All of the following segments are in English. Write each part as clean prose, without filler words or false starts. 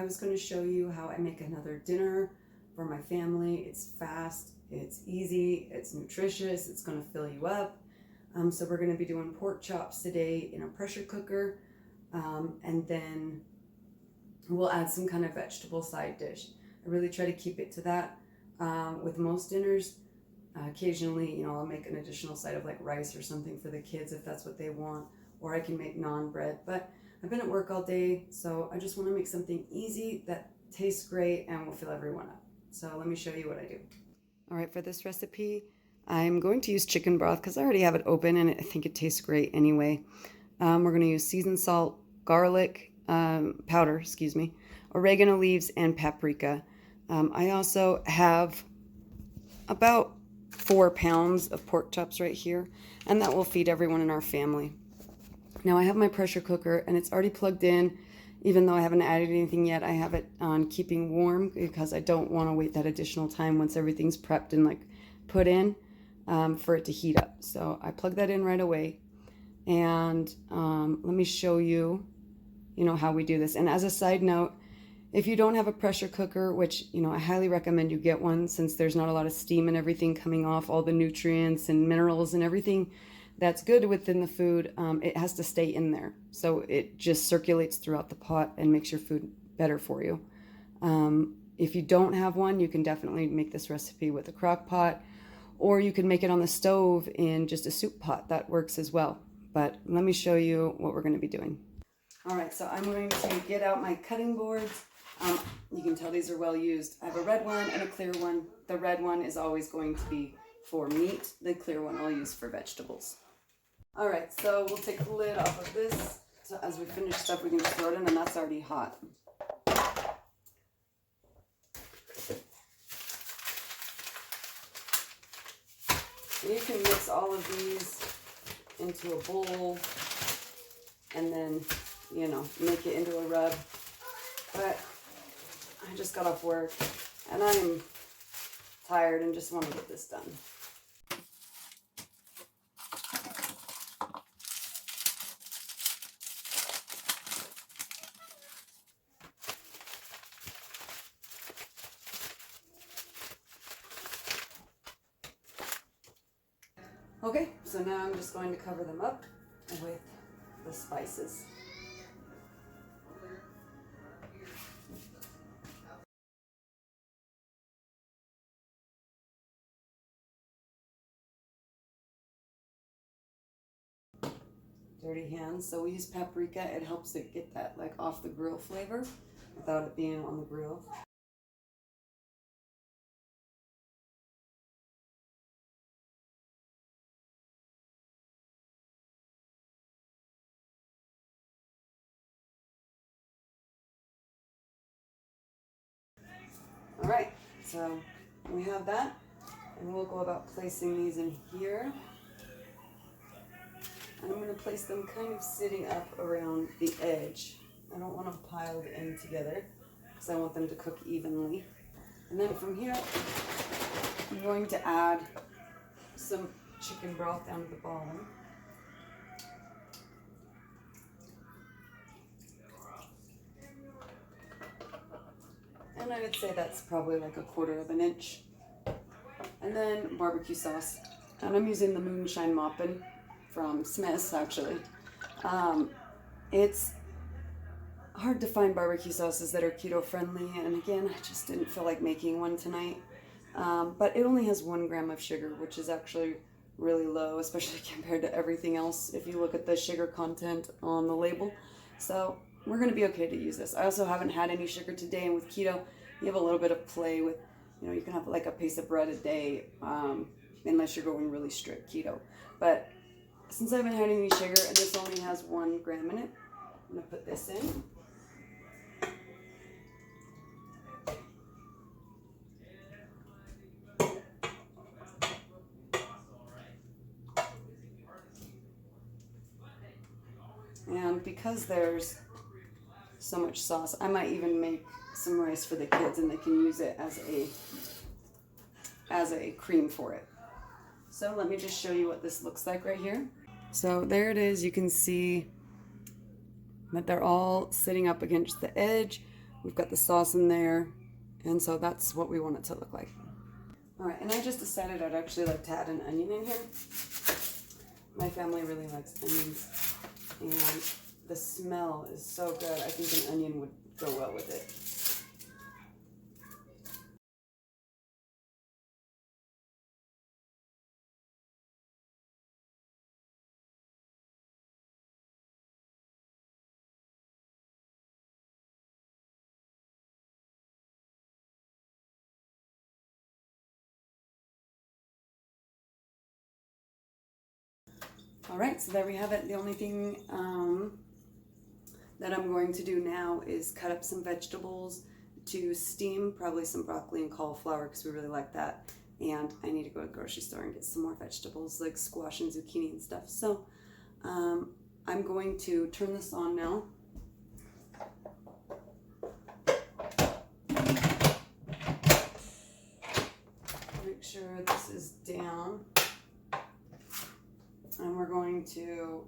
was going to show you how I make another dinner for my family. It's fast, it's easy, it's nutritious, it's going to fill you up. So we're going to be doing pork chops today in a pressure cooker, and then we'll add some kind of vegetable side dish. I really try to keep it to that with most dinners. Occasionally, I'll make an additional side of like rice or something for the kids if that's what they want, or I can make naan bread. But I've been at work all day, so I just want to make something easy that tastes great and will fill everyone up. So let me show you what I do. All right, for this recipe, I'm going to use chicken broth because I already have it open and I think it tastes great anyway. We're going to use seasoned salt, garlic powder, oregano leaves, and paprika. I also have about 4 pounds of pork chops right here, and that will feed everyone in our family. Now I have my pressure cooker and it's already plugged in. Even though I haven't added anything yet, I have it on keeping warm because I don't want to wait that additional time once everything's prepped and like put in for it to heat up. So I plug that in right away. And let me show you, how we do this. And as a side note, if you don't have a pressure cooker, which, I highly recommend you get one since there's not a lot of steam and everything coming off, all the nutrients and minerals and everything that's good within the food, it has to stay in there. So it just circulates throughout the pot and makes your food better for you. If you don't have one, you can definitely make this recipe with a crock pot, or you can make it on the stove in just a soup pot. That works as well. But let me show you what we're going to be doing. All right, so I'm going to get out my cutting boards. You can tell these are well used. I have a red one and a clear one. The red one is always going to be for meat. The clear one I'll use for vegetables. All right, so we'll take the lid off of this. So as we finish stuff, we can just throw it in, and that's already hot. You can mix all of these into a bowl and then, make it into a rub. But I just got off work and I'm tired and just want to get this done. Okay, so now I'm just going to cover them up with the spices. Dirty hands, so we use paprika. It helps it get that like off the grill flavor without it being on the grill. All right, so we have that, and we'll go about placing these in here. And I'm going to place them kind of sitting up around the edge. I don't want them piled in together because I want them to cook evenly. And then from here, I'm going to add some chicken broth down at the bottom. And I would say that's probably like 1/4 inch. And then barbecue sauce. And I'm using the Moonshine Mopping from Smith's, actually. It's hard to find barbecue sauces that are keto friendly, and again, I just didn't feel like making one tonight. But it only has 1 gram of sugar, which is actually really low, especially compared to everything else if you look at the sugar content on the label. So we're going to be okay to use this. I also haven't had any sugar today, and with keto, you have a little bit of play with, you can have like a piece of bread a day, unless you're going really strict keto. But since I haven't had any sugar, and this only has 1 gram in it, I'm going to put this in. And because there's so much sauce, I might even make some rice for the kids and they can use it as a cream for it. So let me just show you what this looks like right here. So there it is. You can see that they're all sitting up against the edge We've got the sauce in there. And so that's what we want it to look like. All right, and I just decided I'd actually like to add an onion in here. My family really likes onions. And the smell is so good. I think an onion would go well with it. All right, so there we have it. The only thing that I'm going to do now is cut up some vegetables to steam, probably some broccoli and cauliflower because we really like that. And I need to go to the grocery store and get some more vegetables like squash and zucchini and stuff. So I'm going to turn this on now. Make sure this is down. And I'm going to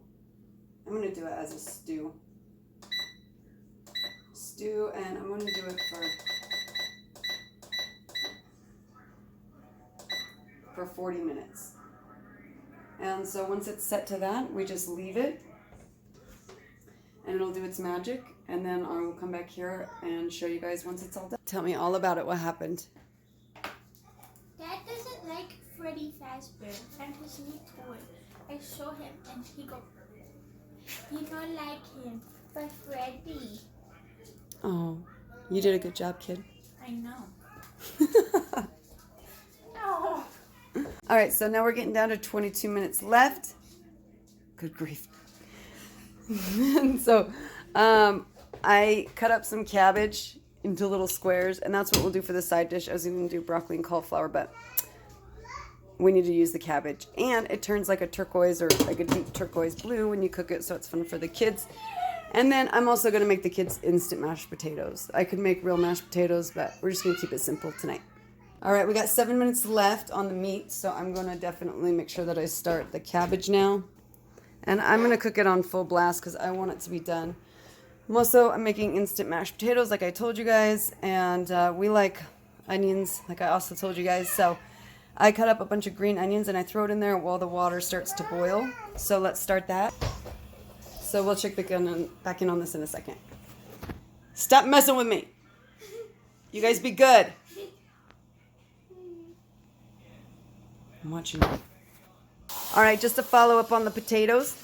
do it as a stew. And I'm going to do it for 40 minutes. And so once it's set to that, we just leave it and it'll do its magic. And then I will come back here and show you guys once it's all done. Tell me all about it, what happened. Dad doesn't like Freddy Fazbear and his new toy. I saw him and he don't like him, but Freddy. Oh, you did a good job, kid. I know. No. All right, so now we're getting down to 22 minutes left. Good grief. So I cut up some cabbage into little squares, and that's what we'll do for the side dish. I was going to do broccoli and cauliflower, but we need to use the cabbage. And it turns like a turquoise or like a deep turquoise blue when you cook it, so it's fun for the kids. And then I'm also going to make the kids instant mashed potatoes. I could make real mashed potatoes, but we're just going to keep it simple tonight. All right, we got 7 minutes left on the meat, so I'm going to definitely make sure that I start the cabbage now. And I'm going to cook it on full blast because I want it to be done. I'm making instant mashed potatoes like I told you guys, and we like onions like I also told you guys. So I cut up a bunch of green onions and I throw it in there while the water starts to boil. So let's start that. So we'll check back in on this in a second. Stop messing with me. You guys be good. I'm watching you. All right, just to follow up on the potatoes.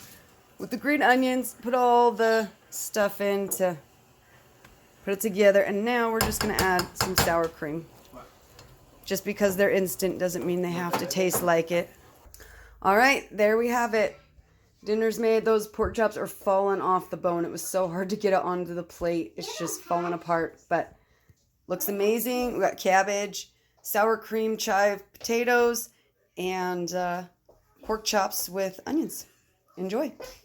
With the green onions, put all the stuff in to put it together. And now we're just going to add some sour cream. Just because they're instant doesn't mean they have to taste like it. All right, there we have it. Dinner's made. Those pork chops are falling off the bone. It was so hard to get it onto the plate. It's just falling apart, but looks amazing. We got cabbage, sour cream chive potatoes, and pork chops with onions. Enjoy.